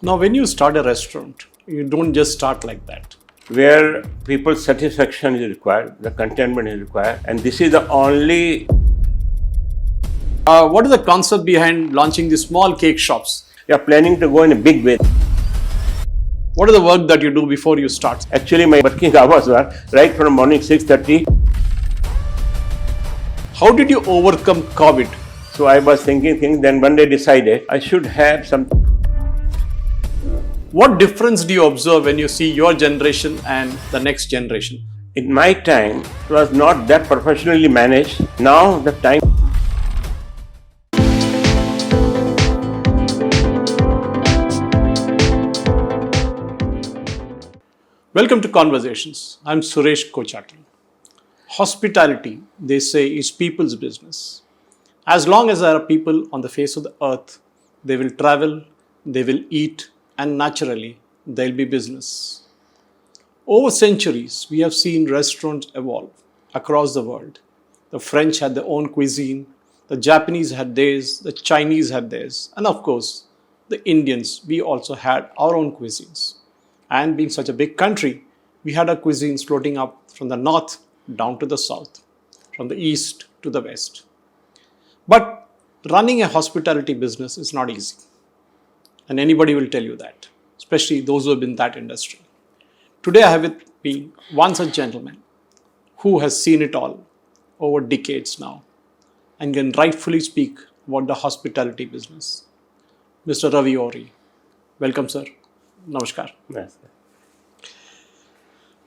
Now, when you start a restaurant, you don't just start like that. Where people's satisfaction is required, the contentment is required, and this is the only. What is the concept behind launching the small cake shops? We are planning to go in a big way. What is the work that you do before you start? Actually, my working hours were right from morning 6:30. How did you overcome COVID? So I was thinking, then one day decided I should have some. What difference do you observe when you see your generation and the next generation? In my time, it was not that professionally managed. Now the time. Welcome to Conversations. I'm Suresh Kochati. Hospitality, they say, is people's business. As long as there are people on the face of the earth, they will travel, they will eat, and naturally, there'll be business. Over centuries, we have seen restaurants evolve across the world. The French had their own cuisine, the Japanese had theirs, the Chinese had theirs, and of course, the Indians, we also had our own cuisines. And being such a big country, we had our cuisines floating up from the north down to the south, from the east to the west. But running a hospitality business is not easy. And anybody will tell you that, especially those who have been in that industry. Today I have with me one such gentleman who has seen it all over decades now and can rightfully speak about the hospitality business. Mr. Ravi Ohri. Welcome, sir. Namaskar. Yes.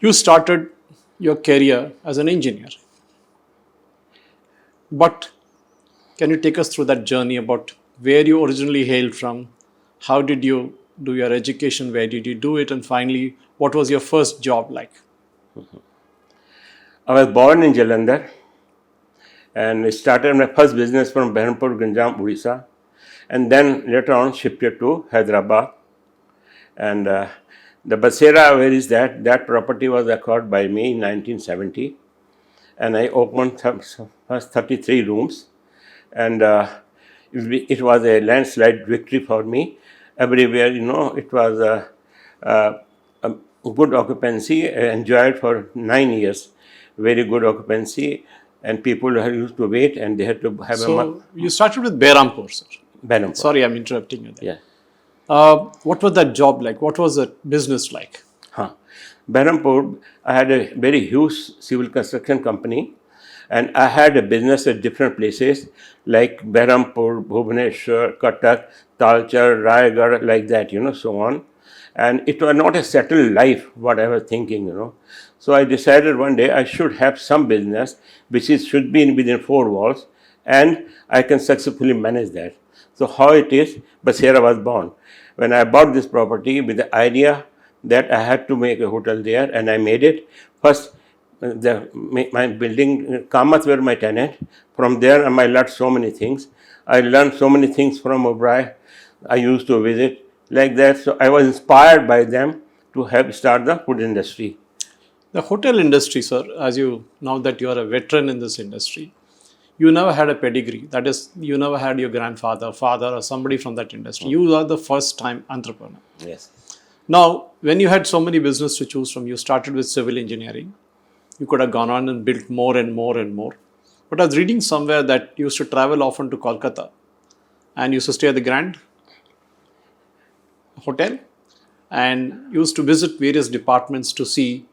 You started your career as an engineer. But can you take us through that journey about where you originally hailed from? How did you do your education? Where did you do it? And finally, what was your first job like? I was born in Jalandhar and started my first business from Berhampur, Ganjam, Odisha, and then later on shifted to Hyderabad. And the Basera, where is that? That property was acquired by me in 1970, and I opened first 33 rooms, and it was a landslide victory for me. Everywhere, it was a good occupancy. I enjoyed for 9 years, very good occupancy, and people used to wait, and they had to have So you started with Berhampur, sir. Berhampur. Sorry, I'm interrupting you there. Yeah. What was that job like? What was the business like? Berhampur, I had a very huge civil construction company, and I had a business at different places like Berhampur, Bhubaneswar, Cuttack, Talcher, Raigad, like that, so on. And it was not a settled life, what I was thinking, So I decided one day I should have some business which should be within four walls, and I can successfully manage that. So how it is, Basera was born. When I bought this property with the idea that I had to make a hotel there, and I made it. First, my building, Kamath were my tenant. From there, I learned so many things. I learned so many things from Oberoi. I used to visit like that. So I was inspired by them to start the food industry. The hotel industry, sir, now that you are a veteran in this industry, you never had a pedigree. That is, you never had your grandfather, father, or somebody from that industry. You are the first time entrepreneur. Yes. Now, when you had so many business to choose from, you started with civil engineering. You could have gone on and built more and more and more. But I was reading somewhere that you used to travel often to Kolkata and used to stay at the Grand Hotel and used to visit various departments to see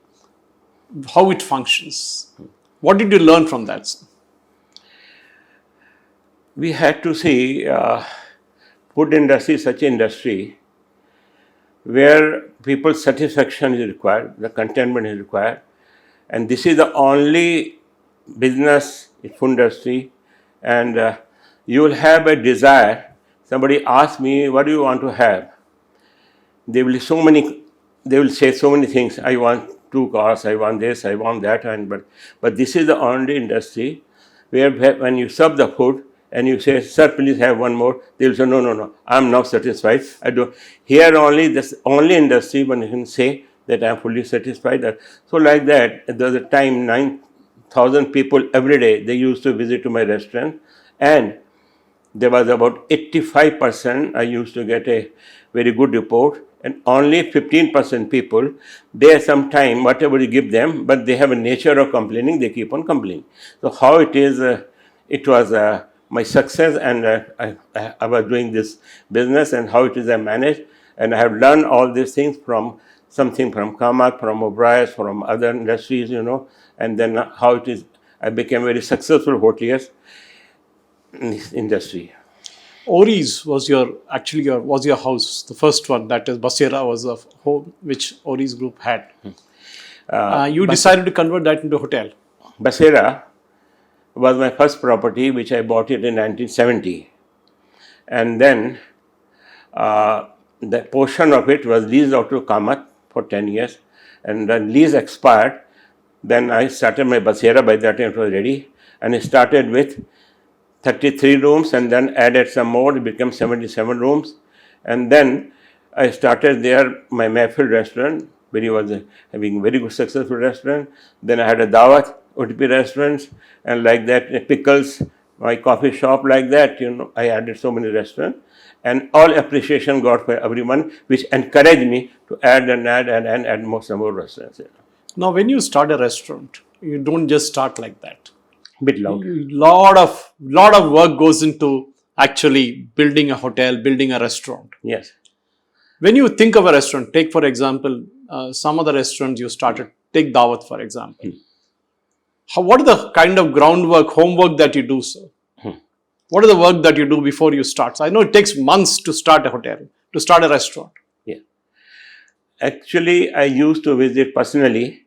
how it functions. What did you learn from that, sir? We had to see food industry, such industry where people's satisfaction is required, the contentment is required, and this is the only business in food industry. And you will have a desire. Somebody asks me, "What do you want to have?" They will say so many things. I want 2 cars. I want this. I want that. But this is the only industry where when you serve the food, and you say, "Sir, please have one more," they will say, no, I'm not satisfied. I do. Here only, this only industry when you can say that I'm fully satisfied. So like that, there was a time 9,000 people every day, they used to visit to my restaurant, and there was about 85% I used to get a very good report, and only 15% people, they some whatever you give them, but they have a nature of complaining, they keep on complaining. So how it is, it was my success, and I was doing this business, and how it is I managed, and I have learned all these things from something from Kamak, from O'Brien's, from other industries, and then how it is I became very successful hotelier in this industry. Ohri's was your house, the first one, that is Basera was a home which Ohri's group had. You decided to convert that into a hotel. Basera was my first property, which I bought it in 1970, and then the portion of it was leased out to Kamat for 10 years, and the lease expired. Then I started my Basera. By that time it was ready, and I started with 33 rooms, and then added some more. It became 77 rooms, and then I started there my Mayfield restaurant, where he was having very good successful restaurant. Then I had a Dawat, Udupi restaurants, and like that, Pickles, my coffee shop, like that. I added so many restaurants, and all appreciation got by everyone, which encouraged me to add more some more restaurants. Now, when you start a restaurant, you don't just start like that. Bit loud. Lot of work goes into actually building a hotel, building a restaurant. Yes. When you think of a restaurant, take for example some of the restaurants you started. Take Dawat for example. What is the kind of groundwork, homework that you do, sir? What is the work that you do before you start? So I know it takes months to start a hotel, to start a restaurant. Yeah. Actually, I used to visit personally,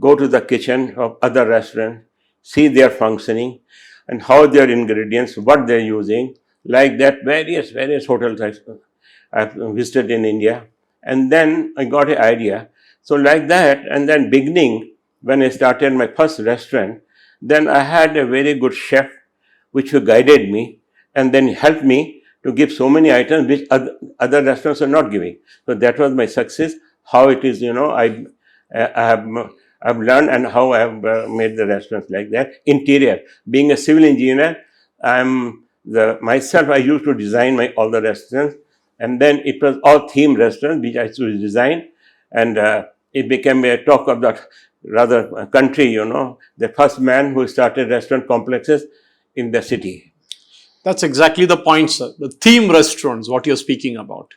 go to the kitchen of other restaurants, see their functioning and how their ingredients, what they're using, like that, various hotels I've visited in India, and then I got an idea. So like that, and then beginning, when I started my first restaurant, then I had a very good chef which guided me and then helped me to give so many items which other restaurants are not giving. So that was my success. How it is, I've learned, and how I have made the restaurants like that. Interior, being a civil engineer, I used to design all the restaurants, and then it was all theme restaurants which I used to design, and it became a talk of the country. The first man who started restaurant complexes in the city. That's exactly the point, sir. The theme restaurants, what you're speaking about.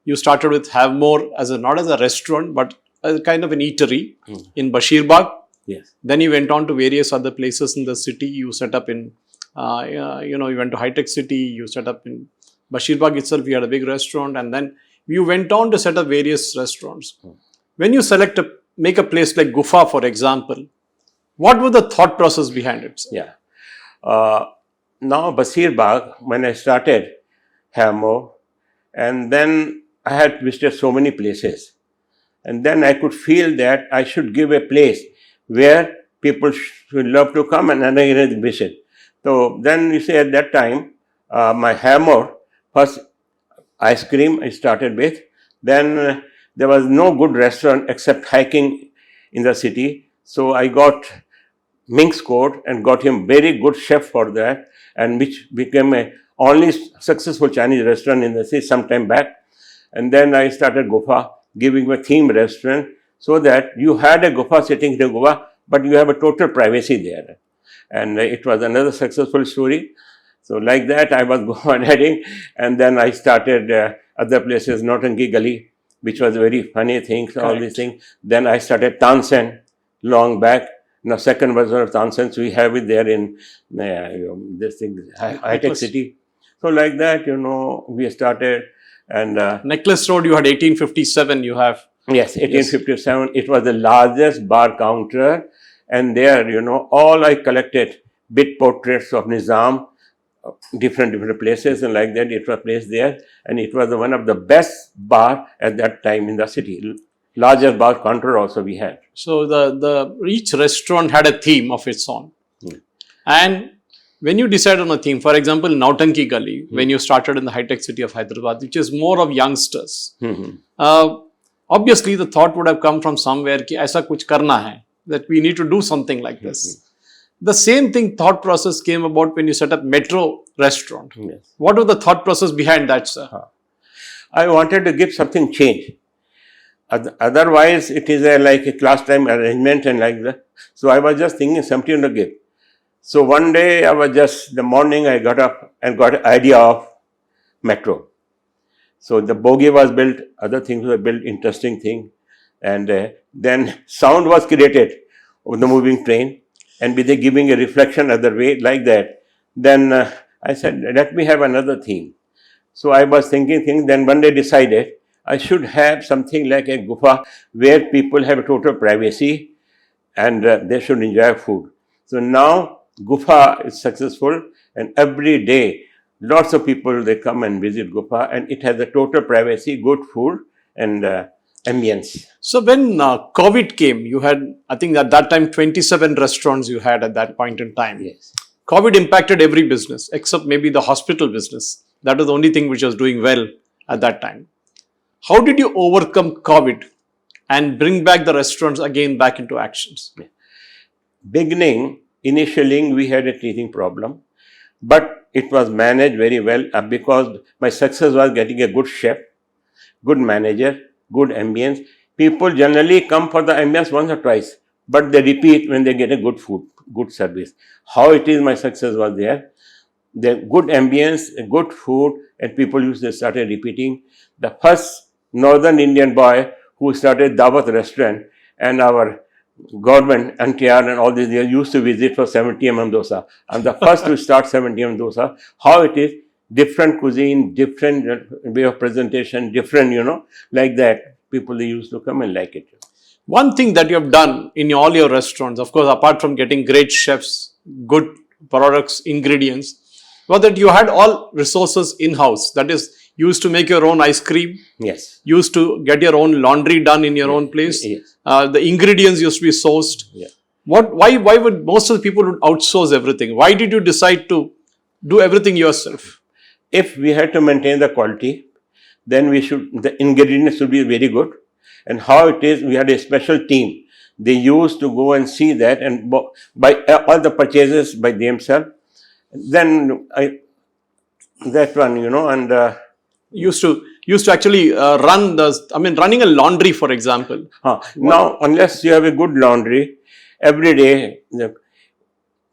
You started with Have More not as a restaurant, but as a kind of an eatery in Bashir Bagh. Yes. Then you went on to various other places in the city. You set up in, you went to High-Tech City. You set up in Bashir Bagh itself. You had a big restaurant, and then you went on to set up various restaurants. When you make a place like Guffa, for example, what was the thought process behind it, sir? Yeah. Now Bashir Bagh, when I started Have More, and then I had visited so many places. And then I could feel that I should give a place where people should love to come and again visit. So then you say at that time, my Have More, first ice cream I started with. Then there was no good restaurant except hiking in the city. So I got Mink's Court and got him very good chef for that, and which became a only successful Chinese restaurant in the city some time back. And then I started Guffa, giving a theme restaurant, so that you had a Guffa sitting in a Guffa, but you have a total privacy there. And it was another successful story. So like that, I was going heading, and then I started other places, Nautanki Gali, which was a very funny thing, all these things. Then I started Tansen long back. Now second version of Tansen, so we have it there in this thing, High-Tech City. So like that, we started. And Necklace Road, you had 1857, you have. Yes, 1857. Yes. It was the largest bar counter, and there, all I collected bit portraits of Nizam, different places, and like that it was placed there, and it was one of the best bar at that time in the city. Largest bar counter also we had. So each restaurant had a theme of its own, and when you decide on a theme, for example, Nautanki Gali, when you started in the High-Tech City of Hyderabad, which is more of youngsters, obviously the thought would have come from somewhere कि ऐसा कुछ करना है, that we need to do something like this. The same thing, thought process came about when you set up Metro restaurant. Yes. What was the thought process behind that, sir? I wanted to give something change. Otherwise, it is like a class time arrangement and like that. So I was just thinking something to give. So one day, the morning I got up and got an idea of Metro. So the bogie was built, other things were built, interesting thing. And then sound was created of the moving train, and with giving a reflection other way like that. Then I said, let me have another theme. So I was thinking, then one day decided I should have something like a Guffa where people have total privacy and they should enjoy food. So now Guffa is successful, and every day lots of people, they come and visit Guffa, and it has a total privacy, good food and ambience. So when COVID came, you had, I think at that time, 27 restaurants you had at that point in time. Yes. COVID impacted every business except maybe the hospital business. That was the only thing which was doing well at that time. How did you overcome COVID and bring back the restaurants again back into actions? Initially, we had a teething problem, but it was managed very well because my success was getting a good chef, good manager, good ambience. People generally come for the ambience once or twice, but they repeat when they get a good food, good service. How it is my success was there. The good ambience, good food, and people started repeating. The first Northern Indian boy who started Dawat restaurant, and our government, NTR and all these, they used to visit for 70 dosa. I'm the first to start 70 dosa. How it is, different cuisine, different way of presentation, different, like that. People, they used to come and like it. One thing that you have done in all your restaurants, of course, apart from getting great chefs, good products, ingredients, was that you had all resources in-house. That is, you used to make your own ice cream. Yes. You used to get your own laundry done in your own place. Yes. The ingredients used to be sourced. Yeah. Why would most of the people would outsource everything? Why did you decide to do everything yourself? If we had to maintain the quality, then the ingredients should be very good. And how it is, we had a special team. They used to go and see that and buy all the purchases by themselves. Then and used to actually running a laundry, for example. Now, unless you have a good laundry, every day the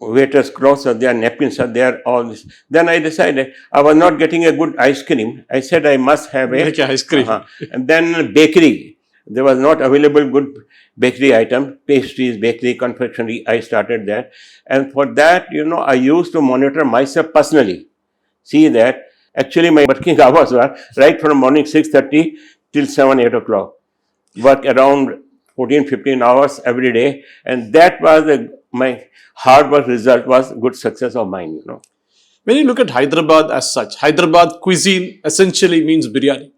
waiters' clothes are there, napkins are there, all this. Then I decided I was not getting a good ice cream. I said I must have ice cream. And then bakery. There was not available good bakery item, pastries, bakery, confectionery. I started that. And for that, I used to monitor myself personally. See that actually my working hours were right from morning 6:30 till 7, 8 o'clock. Work around 14, 15 hours every day. And that was my hard work result was good success of mine, When you look at Hyderabad as such, Hyderabad cuisine essentially means biryani.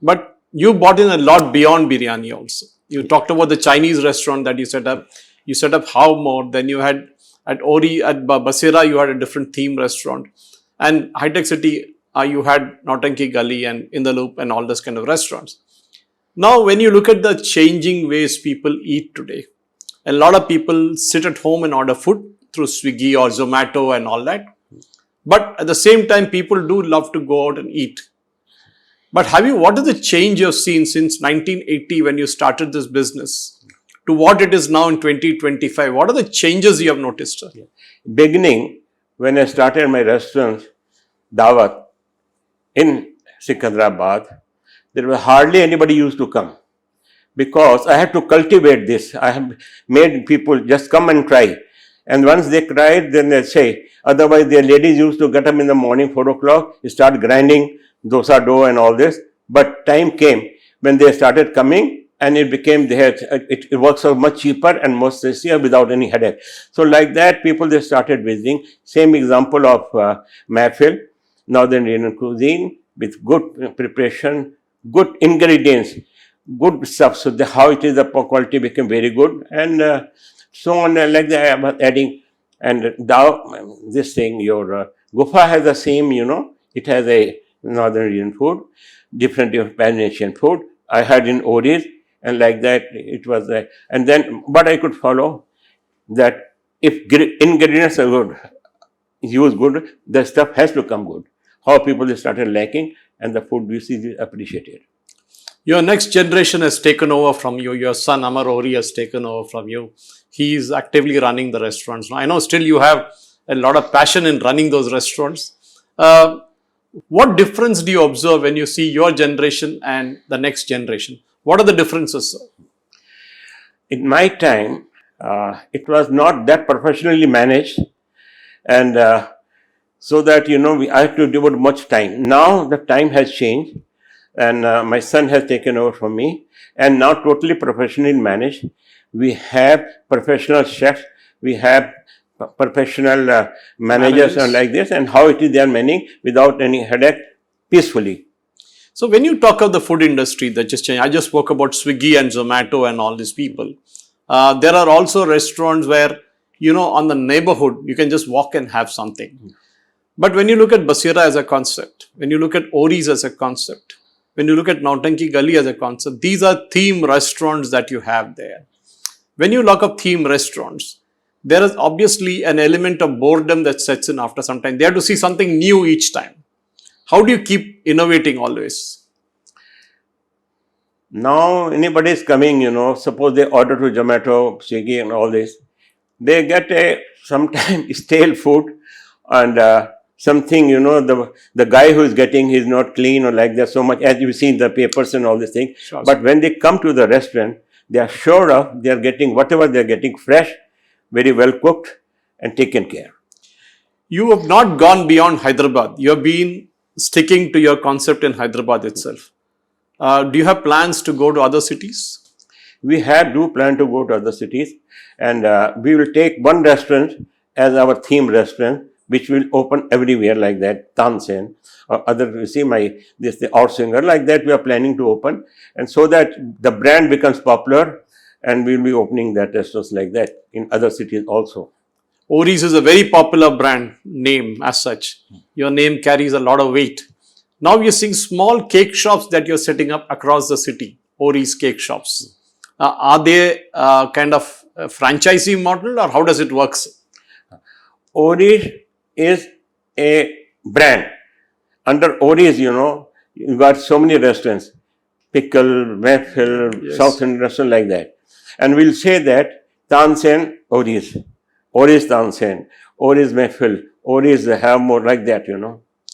But you brought in a lot beyond biryani also. You talked about the Chinese restaurant that you set up. You set up How More. Then you had at Ohri, at Basira, you had a different theme restaurant. And High-Tech City, you had Nautanki Gali and In the Loop and all those kind of restaurants. Now, when you look at the changing ways people eat today, a lot of people sit at home and order food through Swiggy or Zomato and all that. But at the same time, people do love to go out and eat. But what is the change you've seen since 1980 when you started this business to what it is now in 2025? What are the changes you have noticed, sir? Beginning, when I started my restaurant, Dawat, in Secunderabad, there was hardly anybody used to come. Because I had to cultivate this. I have made people just come and try. And once they tried, then they say. Otherwise, their ladies used to get up in the morning, 4 o'clock, start grinding dosa dough and all this. But time came when they started coming, and it became it works out much cheaper and more tastier without any headache. So like that, people, they started visiting. Same example of Mahfil, Northern Indian cuisine with good preparation, good ingredients, good stuff. So how it is, the quality became very good, and so on like that. I was adding, and now this thing, your Guffa has the same, it has a Northern Indian food, different Pan Asian food. I had in Ohri's, and like that it was and then, but I could follow that if ingredients are good, use good, the stuff has to come good. How people started liking, and the food we see is appreciated. Your next generation has taken over from you. Your son Amar Ohri has taken over from you. He is actively running the restaurants now. I know still you have a lot of passion in running those restaurants. What difference do you observe when you see your generation and the next generation? What are the differences, sir? In my time, it was not that professionally managed, and so that I have to devote much time. Now the time has changed, and my son has taken over from me, and now totally professionally managed. We have professional chefs, we have professional managers and like this, and how it is they are managing without any headache, peacefully. So when you talk of the food industry that just changed, I just spoke about Swiggy and Zomato and all these people. There are also restaurants where, on the neighborhood, you can just walk and have something. But when you look at Basira as a concept, when you look at Ohri's as a concept, when you look at Nautanki Gali as a concept, these are theme restaurants that you have there. When you look up theme restaurants, there is obviously an element of boredom that sets in after some time. They have to see something new each time. How do you keep innovating always? Now anybody is coming, suppose they order to Zomato, Swiggy and all this, they get sometimes stale food, and something, the guy who is getting is not clean or like that so much, as you see in the papers and all these things. Sure. But when they come to the restaurant, they are sure of they are getting whatever they are getting fresh, very well cooked and taken care. You have not gone beyond Hyderabad. You have been sticking to your concept in Hyderabad itself. Do you have plans to go to other cities? We do plan to go to other cities, and we will take one restaurant as our theme restaurant, which will open everywhere like that, Tansen or other, you see the Outsinger, like that we are planning to open, and so that the brand becomes popular, and we will be opening that restaurants like that in other cities also. Ohri's is a very popular brand name as such. Your name carries a lot of weight. Now we are seeing small cake shops that you're setting up across the city, Ohri's cake shops. Are they kind of a franchisee model, or how does it work? Ohri's is a brand. Under Ohri's, you got so many restaurants, Pickle, Mayfield, Yes. South Indian restaurant like that. And we'll say that Tansen, Ohri's, Ohri's Tansen, Ohri's Mayfield, Ohri's have more like that,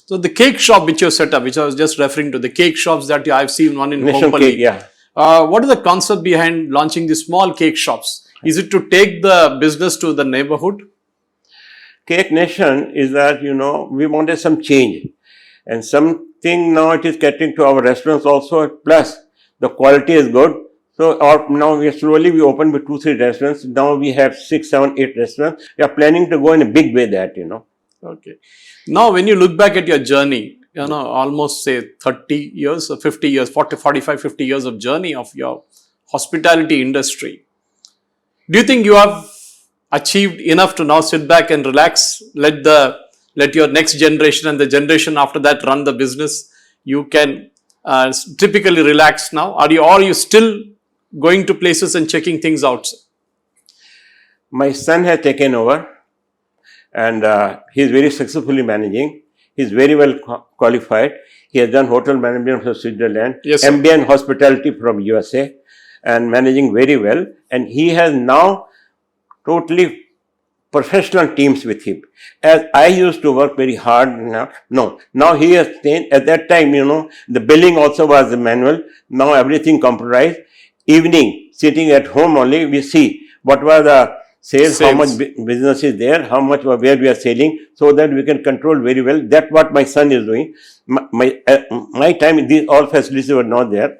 So the cake shop which you set up, which I was just referring to, the cake shops that I've seen one in National Kompally. cake, yeah. What is the concept behind launching the small cake shops? Is it to take the business to the neighborhood? Cake Nation is that, we wanted some change. And something now it is catering to our restaurants also. Plus, the quality is good. So now we open with 2-3 restaurants. Now we have 6, 7, 8 restaurants. We are planning to go in a big way that, Okay. Now, when you look back at your journey, almost say 30 years or 50 years, 40, 45, 50 years of journey of your hospitality industry, do you think you have achieved enough to now sit back and relax, let your next generation and the generation after that run the business? You can typically relax now, or are you still going to places and checking things out? My son has taken over, and he is very successfully managing. He is very well qualified. He has done hotel management from Switzerland, Yes, sir. MBA in hospitality from USA, and managing very well. And he has now totally professional teams with him. As I used to work very hard now he has changed. At that time, the billing also was manual. Now everything computerized. Evening, sitting at home only, we see what were the sales, how much business is there, how much where we are selling, so that we can control very well. That's what my son is doing. My time, these all facilities were not there.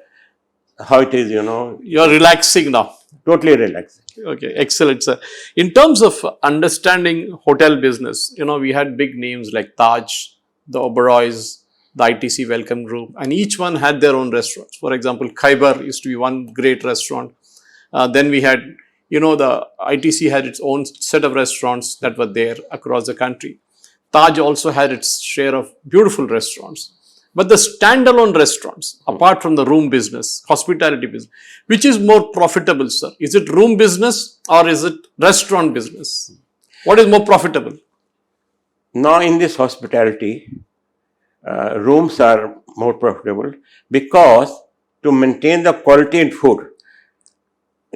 How it is, You're relaxing now. Totally relaxed. Okay, excellent, sir. In terms of understanding hotel business, we had big names like Taj, the Oberoi's, the ITC Welcome Group, and each one had their own restaurants. For example, Khyber used to be one great restaurant. Then we had, the ITC had its own set of restaurants that were there across the country. Taj also had its share of beautiful restaurants. But the standalone restaurants, apart from the room business, hospitality business, which is more profitable, sir? Is it room business or is it restaurant business? What is more profitable? Now in this hospitality, rooms are more profitable because to maintain the quality in food,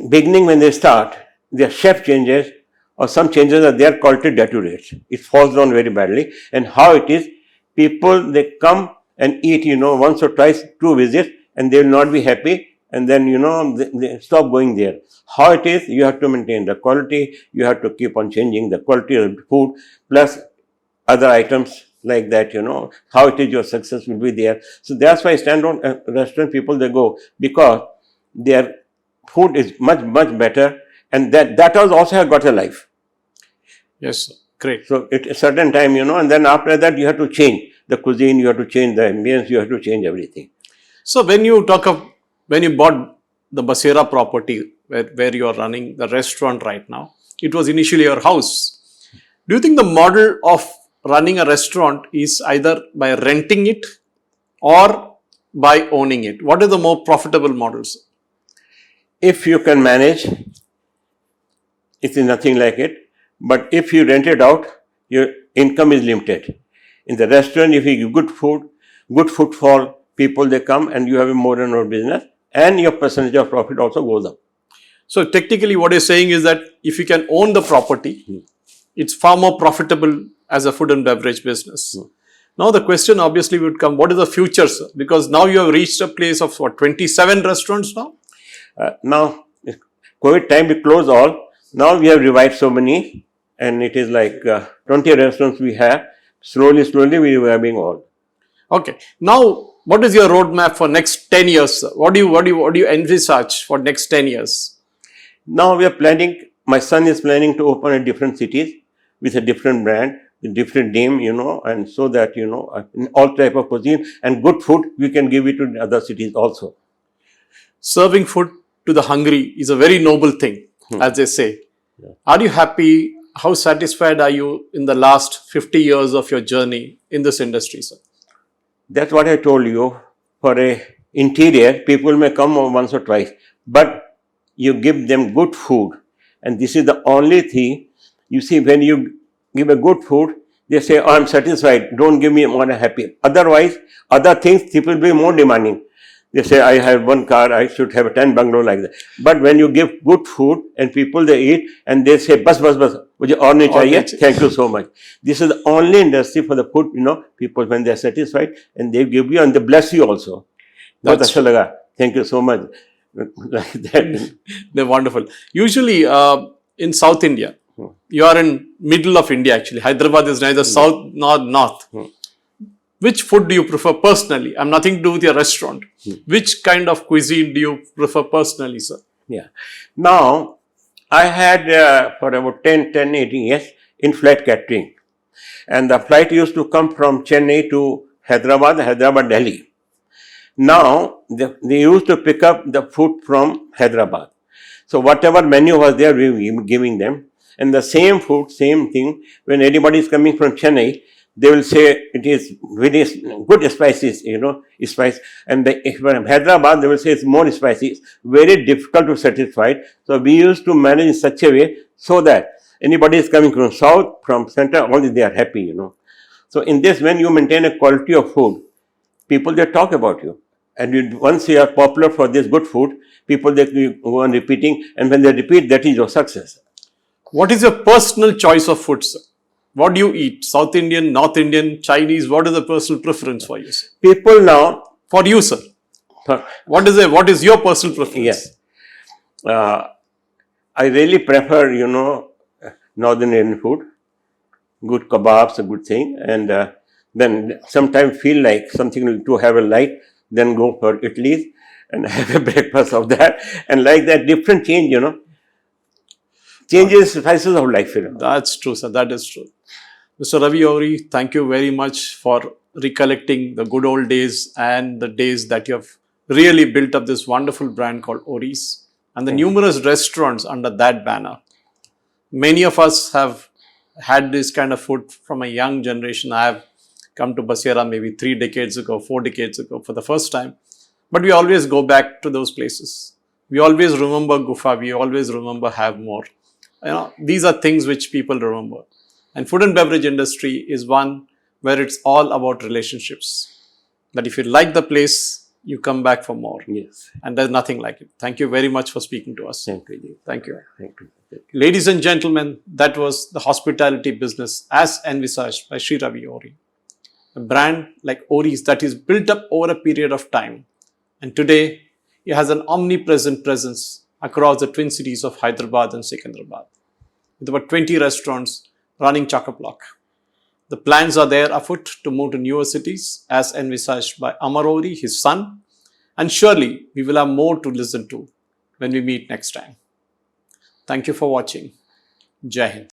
beginning when they start, their chef changes or some changes are there, quality deteriorates. It falls down very badly. And how it is, people, they come and eat, once or twice, 2 visits, and they will not be happy. And then, they stop going there. How it is, you have to maintain the quality, you have to keep on changing the quality of the food, plus other items like that, how it is your success will be there. So that's why stand-alone restaurant people, they go because their food is much, much better, and that also have got a life. Yes, sir. Great. So at a certain time, and then after that you have to change the cuisine, you have to change the ambience, you have to change everything. So when you bought the Basera property where you are running the restaurant right now, it was initially your house. Do you think the model of running a restaurant is either by renting it or by owning it? What are the more profitable models? If you can manage, it is nothing like it. But if you rent it out, your income is limited. In the restaurant, if you give good footfall, people they come and you have a more and more business, and your percentage of profit also goes up. So technically what you're saying is that if you can own the property, it's far more profitable as a food and beverage business. Now the question obviously would come, what is the future, sir? Because now you have reached a place of 27 restaurants now? Now, COVID time we closed all. Now we have revived so many, and it is like 20 restaurants we have. Slowly we are reviving all. Okay. Now, what is your roadmap for next 10 years, sir? What do you envisage for next 10 years? Now we are planning. My son is planning to open a different cities with a different brand, a different name, and so that in all type of cuisine and good food we can give it to other cities also. Serving food to the hungry is a very noble thing, as they say. Yeah. Are you happy? How satisfied are you in the last 50 years of your journey in this industry, sir? That's what I told you. For a interior, people may come once or twice, but you give them good food. And this is the only thing, you see, when you give a good food, they say, oh, I'm satisfied, don't give me more happy. Otherwise, other things, people will be more demanding. They say, I have one car, I should have a 10 bungalow like that. But when you give good food and people they eat and they say, bas, mujhe aur nahi chahiye, thank you so much. This is the only industry for the food, people when they are satisfied and they give you and they bless you also. That's achha laga. Thank you so much. Like that. They're wonderful. Usually in South India, you are in middle of India actually. Hyderabad is neither south nor north. Which food do you prefer personally? I'm nothing to do with your restaurant. Which kind of cuisine do you prefer personally, sir? Yeah. Now, I had for about 18 years in flight catering. And the flight used to come from Chennai to Hyderabad, Delhi. Now, they used to pick up the food from Hyderabad. So, whatever menu was there, we were giving them. And the same food, same thing, when anybody is coming from Chennai, they will say it is very good spices, spice. And from Hyderabad, they will say it's more spicy. It's very difficult to satisfy. So we used to manage in such a way so that anybody is coming from south, from center, only they are happy, So in this, when you maintain a quality of food, people, they talk about you. And once you are popular for this good food, people, they go on repeating. And when they repeat, that is your success. What is your personal choice of food, sir? What do you eat? South Indian, North Indian, Chinese? What is the personal preference for you, sir? People now... For you, sir. What is your personal preference? Yes. I really prefer, Northern Indian food. Good kebabs, a good thing. And then sometimes feel like something to have a light, then go for Italy and have a breakfast of that. And like that, different change, Changes spices of life. That's true, sir. That is true. Mr. Ravi Ohri, thank you very much for recollecting the good old days and the days that you have really built up this wonderful brand called Ohri's and the numerous restaurants under that banner. Many of us have had this kind of food from a young generation. I have come to Basera maybe 3 decades ago, 4 decades ago for the first time. But we always go back to those places. We always remember Guffa. We always remember Have More. These are things which people remember. And food and beverage industry is one where it's all about relationships. That if you like the place, you come back for more. Yes. And there's nothing like it. Thank you very much for speaking to us. Thank you. Thank you. Thank you. Ladies and gentlemen, that was the hospitality business as envisaged by Sri Ravi Ohri. A brand like Ohri's that is built up over a period of time. And today, it has an omnipresent presence across the twin cities of Hyderabad and Secunderabad, with about 20 restaurants running chock-a-block. The plans are there afoot to move to newer cities as envisaged by Amar Ohri, his son, and surely we will have more to listen to when we meet next time. Thank you for watching. Jai Hind.